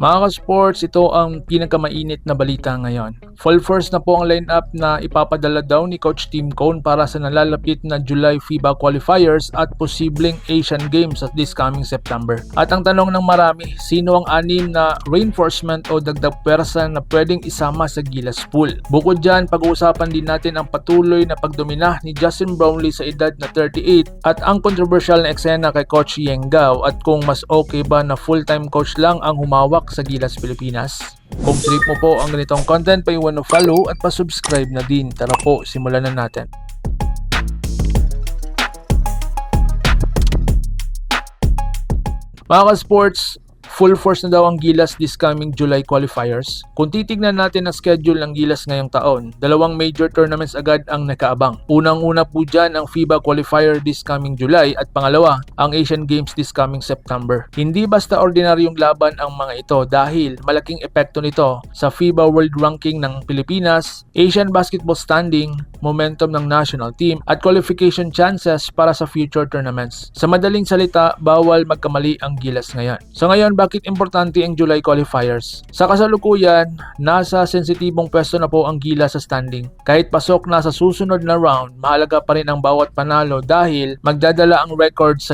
Mga ka-sports, ito ang pinakamainit na balita ngayon. Full force na po ang lineup na ipapadala daw ni Coach Tim Cone para sa nalalapit na July FIBA qualifiers at posibleng Asian Games at this coming September. At ang tanong ng marami, sino ang anim na reinforcement o dagdag pwersa na pwedeng isama sa Gilas pool? Bukod dyan, pag-uusapan din natin ang patuloy na pagdomina ni Justin Brownlee sa edad na 38 at ang controversial na eksena kay Coach Yeng Gao at kung mas okay ba na full-time coach lang ang humawak sa Gilas Pilipinas. Kung trip mo po ang ganitong content, paiwan na follow at pa-subscribe na din. Tara po, simulan na natin. Mga ka-sports, full force na daw ang Gilas this coming July qualifiers. Kung titignan natin ang schedule ng Gilas ngayong taon, dalawang major tournaments agad ang nakaabang. Unang-una po dyan ang FIBA qualifier this coming July at pangalawa, ang Asian Games this coming September. Hindi basta ordinaryong laban ang mga ito dahil malaking epekto nito sa FIBA World Ranking ng Pilipinas, Asian Basketball Standing, momentum ng national team at qualification chances para sa future tournaments. Sa madaling salita, bawal magkamali ang Gilas ngayon. So ngayon, bakit importante ang July qualifiers? Sa kasalukuyan, nasa sensitibong pwesto na po ang Gilas sa standing. Kahit pasok na sa susunod na round, mahalaga pa rin ang bawat panalo dahil magdadala ang record sa